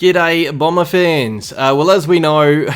G'day Bomber fans. Well, as we know,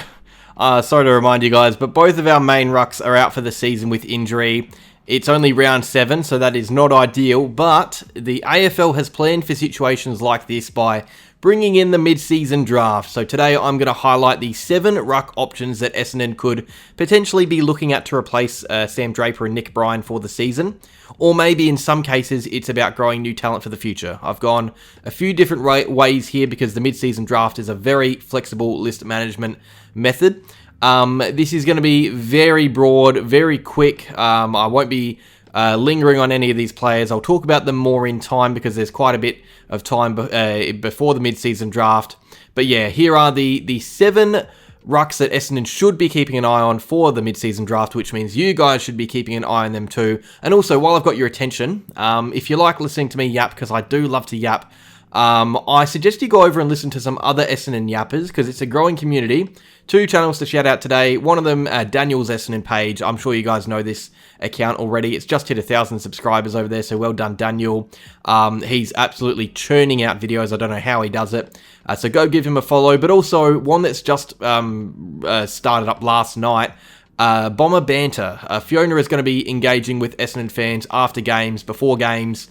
sorry to remind you guys, but both of our main rucks are out for the season with injury. It's only round 7, so that is not ideal, but the AFL has planned for situations like this by bringing in the mid-season draft. So today I'm going to highlight the 7 ruck options that Essendon could potentially be looking at to replace Sam Draper and Nick Bryan for the season. Or maybe in some cases it's about growing new talent for the future. I've gone a few different ways here because the mid-season draft is a very flexible list management method. This is going to be very broad, very quick. I won't be lingering on any of these players. I'll talk about them more in time because there's quite a bit of time before the mid-season draft. But yeah, here are the 7 rucks that Essendon should be keeping an eye on for the mid-season draft, which means you guys should be keeping an eye on them too. And also, while I've got your attention, if you like listening to me yap, because I do love to yap, I suggest you go over and listen to some other Essendon yappers because it's a growing community. 2 channels to shout out today. One of them, Daniel's Essendon page. I'm sure you guys know this account already. It's just hit 1,000 subscribers over there, so well done, Daniel. He's absolutely churning out videos. I don't know how he does it. So go give him a follow. But also, one that's just started up last night, Bomber Banter. Fiona is going to be engaging with Essendon fans after games, before games.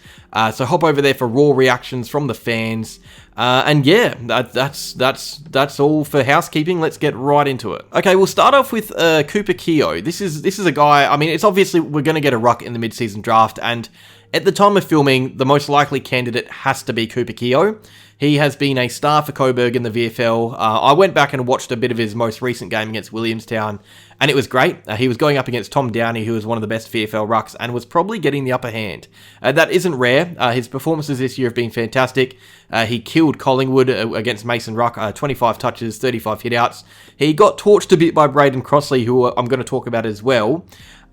So hop over there for raw reactions from the fans. And yeah, that's all for housekeeping. Let's get right into it. Okay, we'll start off with Cooper Keogh. This is a guy. I mean, it's obviously we're going to get a ruck in the mid-season draft, and at the time of filming, the most likely candidate has to be Cooper Keogh. He has been a star for Coburg in the VFL. I went back and watched a bit of his most recent game against Williamstown, and it was great. He was going up against Tom Downey, who was one of the best VFL rucks, and was probably getting the upper hand. That isn't rare. His performances this year have been fantastic. He killed Collingwood against Mason Ruck, 25 touches, 35 hitouts. He got torched a bit by Brayden Crossley, who I'm going to talk about as well.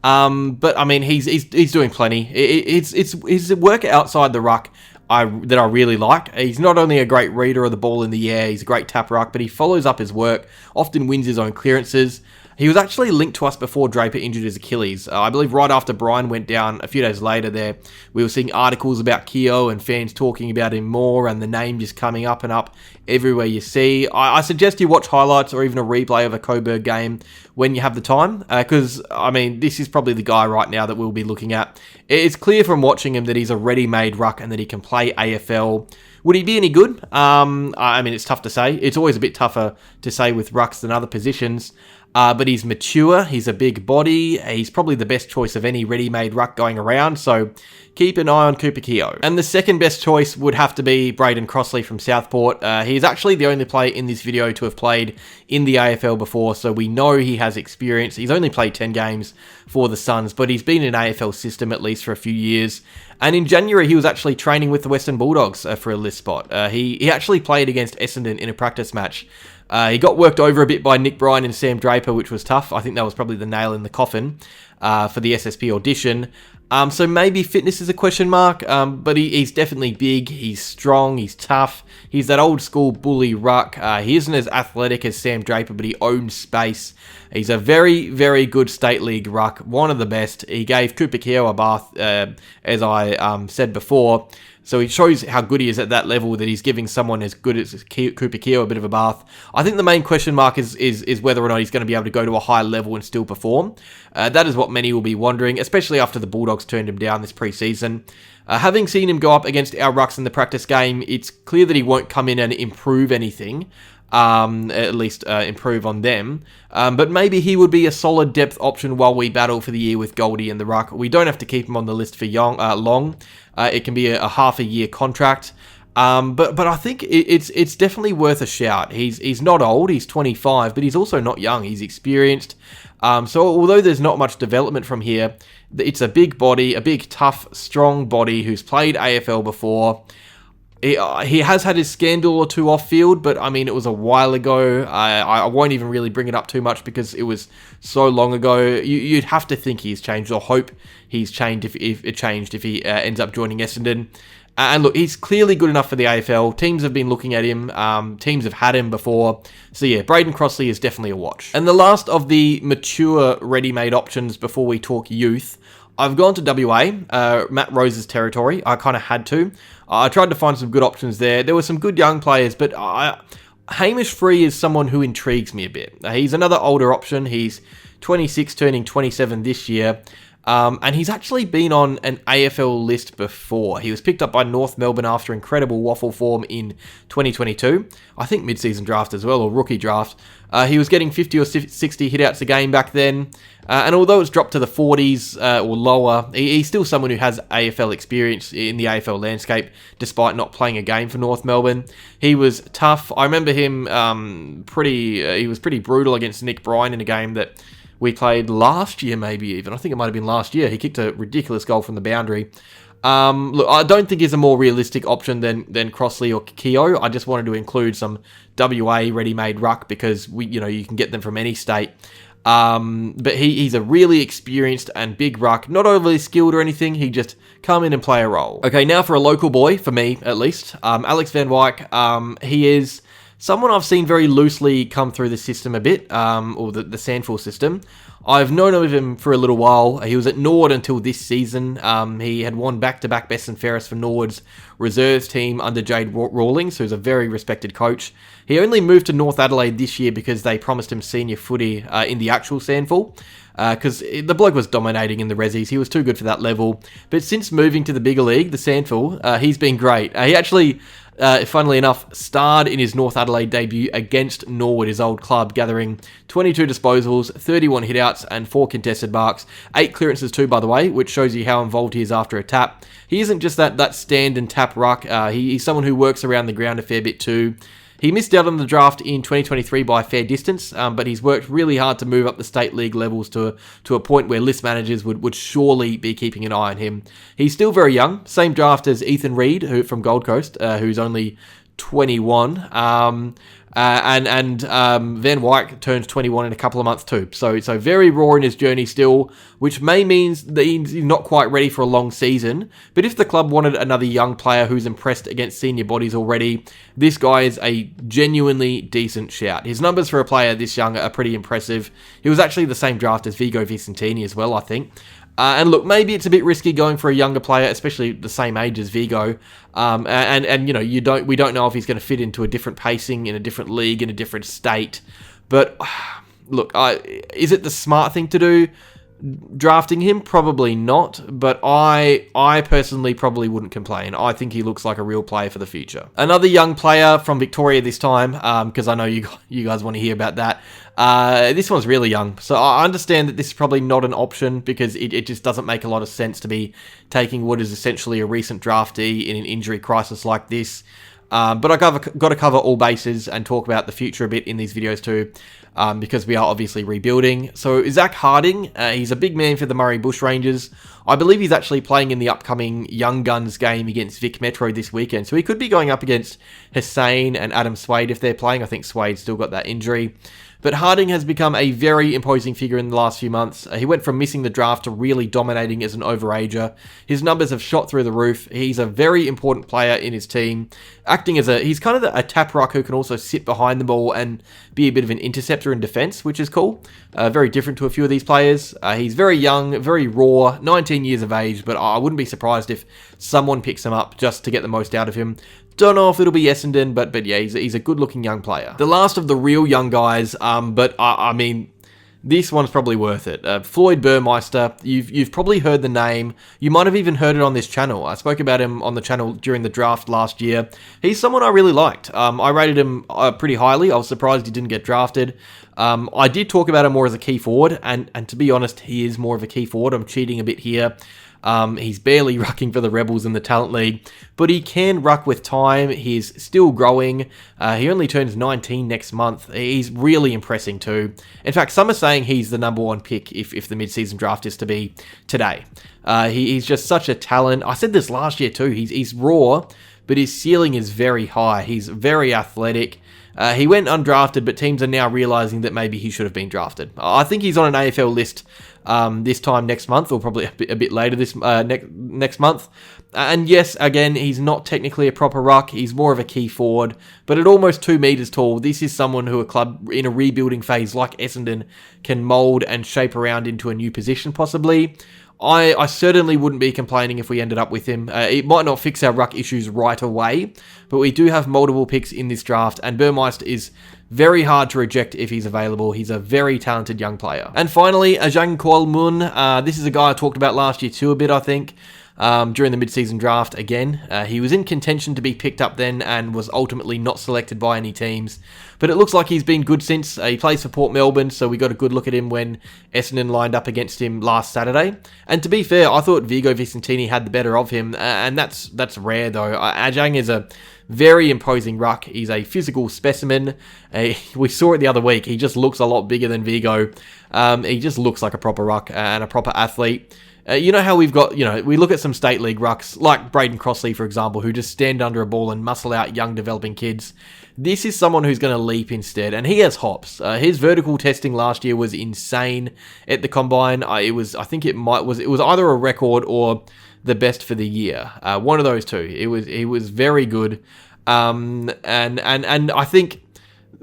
But I mean, he's doing plenty. It's his work outside the ruck that I really like. He's not only a great reader of the ball in the air, he's a great tap ruck, but he follows up his work, often wins his own clearances. He was actually linked to us before Draper injured his Achilles. I believe right after Bryan went down a few days later there, we were seeing articles about Keogh and fans talking about him more, and the name just coming up and up everywhere you see. I suggest you watch highlights or even a replay of a Coburg game when you have the time, because, I mean, this is probably the guy right now that we'll be looking at. It's clear from watching him that he's a ready-made ruck and that he can play AFL. Would he be any good? I mean, it's tough to say. It's always a bit tougher to say with rucks than other positions. But he's mature, he's a big body, he's probably the best choice of any ready-made ruck going around, so keep an eye on Cooper Keogh. And the second best choice would have to be Brayden Crossley from Southport. He's actually the only player in this video to have played in the AFL before, so we know he has experience. He's only played 10 games for the Suns, but he's been in an AFL system at least for a few years. And in January, he was actually training with the Western Bulldogs for a list spot. He actually played against Essendon in a practice match. He got worked over a bit by Nick Bryan and Sam Draper, which was tough. I think that was probably the nail in the coffin for the SSP audition. So maybe fitness is a question mark, but he's definitely big, he's strong, he's tough. He's that old school bully ruck. He isn't as athletic as Sam Draper, but he owns space. He's a very, very good state league ruck, one of the best. He gave Cooper Keogh a bath, as I said before. So it shows how good he is at that level, that he's giving someone as good as Cooper Keogh a bit of a bath. I think the main question mark is whether or not he's going to be able to go to a high level and still perform. That is what many will be wondering, especially after the Bulldogs turned him down this preseason. Having seen him go up against our rucks in the practice game, it's clear that he won't come in and improve anything. At least improve on them. But maybe he would be a solid depth option while we battle for the year with Goldie and the ruck. We don't have to keep him on the list for long. It can be a half a year contract. But I think it's definitely worth a shout. He's not old, he's 25, but he's also not young, he's experienced. So although there's not much development from here, it's a big body, a big, tough, strong body who's played AFL before. He has had his scandal or two off field, but I mean, it was a while ago. I won't even really bring it up too much because it was so long ago. You'd have to think he's changed, or hope he's changed if he ends up joining Essendon. And look, he's clearly good enough for the AFL. Teams have been looking at him. Teams have had him before. So yeah, Brayden Crossley is definitely a watch. And the last of the mature ready-made options before we talk youth, I've gone to WA, Matt Rose's territory. I kind of had to. I tried to find some good options there. There were some good young players, but Hamish Free is someone who intrigues me a bit. He's another older option. He's 26, turning 27 this year. And he's actually been on an AFL list before. He was picked up by North Melbourne after incredible waffle form in 2022. I think mid-season draft as well, or rookie draft. He was getting 50 or 60 hitouts a game back then. And although it's dropped to the 40s or lower, he's still someone who has AFL experience in the AFL landscape, despite not playing a game for North Melbourne. He was tough. I remember him he was pretty brutal against Nick Bryan in a game that we played last year, maybe even. I think it might have been last year. He kicked a ridiculous goal from the boundary. Look, I don't think he's a more realistic option than Crossley or Keogh. I just wanted to include some WA ready-made ruck because you can get them from any state. But he's a really experienced and big ruck, not overly skilled or anything. He just come in and play a role. Okay, now for a local boy, for me at least, Alex Van Wyk. He is someone I've seen very loosely come through the system a bit, or the Sandford system. I've known of him for a little while. He was at Nord until this season. He had won back-to-back best and fairest for Nord's reserves team under Jade Rawlings, who's a very respected coach. He only moved to North Adelaide this year because they promised him senior footy in the actual Sandford. Because the bloke was dominating in the Rezzies. He was too good for that level. But since moving to the bigger league, the Sandford, he's been great. He actually, funnily enough, starred in his North Adelaide debut against Norwood, his old club, gathering 22 disposals, 31 hitouts, and 4 contested marks. 8 clearances too, by the way, which shows you how involved he is after a tap. He isn't just that stand and tap ruck. He's someone who works around the ground a fair bit too. He missed out on the draft in 2023 by a fair distance, but he's worked really hard to move up the state league levels to a point where list managers would surely be keeping an eye on him. He's still very young, same draft as Ethan Reid from Gold Coast, who's only 21. And Van Wyk turns 21 in a couple of months too. So very raw in his journey still, which may mean that he's not quite ready for a long season. But if the club wanted another young player who's impressed against senior bodies already, this guy is a genuinely decent shout. His numbers for a player this young are pretty impressive. He was actually the same draft as Vigo Vicentini as well, I think. And look, maybe it's a bit risky going for a younger player, especially the same age as Vigo. We don't know if he's going to fit into a different pacing in a different league in a different state. But look, is it the smart thing to do? Drafting him? Probably not, but I personally probably wouldn't complain. I think he looks like a real player for the future. Another young player from Victoria this time, because I know you guys want to hear about that. This one's really young, so I understand that this is probably not an option because it just doesn't make a lot of sense to be taking what is essentially a recent draftee in an injury crisis like this. But I've got to cover all bases and talk about the future a bit in these videos too, because we are obviously rebuilding. So Zac Harding, he's a big man for the Murray Bushrangers. I believe he's actually playing in the upcoming Young Guns game against Vic Metro this weekend. So he could be going up against Hussein and Adam Swade if they're playing. I think Swade's still got that injury. But Harding has become a very imposing figure in the last few months. He went from missing the draft to really dominating as an overager. His numbers have shot through the roof. He's a very important player in his team, acting as he's kind of a tap rock who can also sit behind the ball and be a bit of an interceptor in defense, which is cool. Very different to a few of these players. He's very young, very raw, 19 years of age, but I wouldn't be surprised if someone picks him up just to get the most out of him. Don't know if it'll be Essendon, but yeah, he's a good-looking young player. The last of the real young guys, but I mean, this one's probably worth it. Floyd Burmeister, you've probably heard the name. You might have even heard it on this channel. I spoke about him on the channel during the draft last year. He's someone I really liked. I rated him pretty highly. I was surprised he didn't get drafted. I did talk about him more as a key forward, and to be honest, he is more of a key forward. I'm cheating a bit here. He's barely rucking for the Rebels in the Talent League, but he can ruck with time. He's still growing. He only turns 19 next month. He's really impressing too. In fact, some are saying he's the #1 pick if the mid-season draft is to be today. He's just such a talent. I said this last year too. He's raw, but his ceiling is very high. He's very athletic. He went undrafted, but teams are now realising that maybe he should have been drafted. I think he's on an AFL list this time next month, or probably a bit later this next month. And yes, again, he's not technically a proper ruck. He's more of a key forward, but at almost 2 meters tall, this is someone who a club in a rebuilding phase like Essendon can mould and shape around into a new position possibly. I certainly wouldn't be complaining if we ended up with him. It might not fix our ruck issues right away, but we do have multiple picks in this draft, and Burmeister is very hard to reject if he's available. He's a very talented young player. And finally, Ajang Kuol Mun. This is a guy I talked about last year too a bit, I think. During the mid-season draft again. He was in contention to be picked up then and was ultimately not selected by any teams. But it looks like he's been good since. He plays for Port Melbourne, so we got a good look at him when Essendon lined up against him last Saturday. And to be fair, I thought Vigo Vicentini had the better of him, and that's rare though. Ajang is a very imposing ruck. He's a physical specimen. We saw it the other week. He just looks a lot bigger than Vigo. He just looks like a proper ruck and a proper athlete. You know how we've got, we look at some state league rucks, like Brayden Crossley, for example, who just stand under a ball and muscle out young developing kids. This is someone who's going to leap instead, and he has hops. His vertical testing last year was insane at the combine. I think it was either a record or the best for the year. One of those two. He was very good. And I think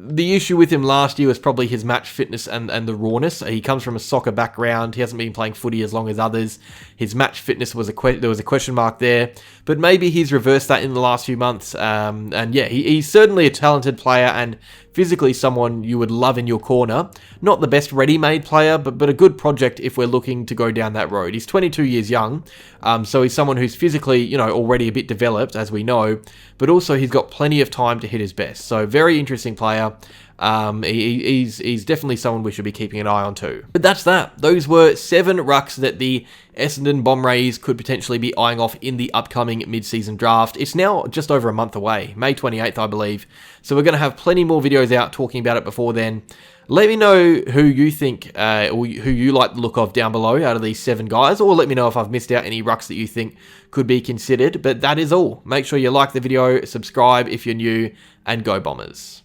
the issue with him last year was probably his match fitness and the rawness. He comes from a soccer background. He hasn't been playing footy as long as others. His match fitness there was a question mark there, but maybe he's reversed that in the last few months. And yeah, he's certainly a talented player and physically someone you would love in your corner. Not the best ready-made player, but a good project if we're looking to go down that road. He's 22 years young, so he's someone who's physically, already a bit developed, as we know, but also he's got plenty of time to hit his best. So very interesting player. He's definitely someone we should be keeping an eye on too. But that's that. Those were 7 rucks that the Essendon Bomb Rays could potentially be eyeing off in the upcoming mid-season draft. It's now just over a month away, May 28th, I believe. So we're going to have plenty more videos out talking about it before then. Let me know who you think, or who you like the look of down below out of these 7 guys, or let me know if I've missed out any rucks that you think could be considered. But that is all. Make sure you like the video, subscribe if you're new, and go Bombers.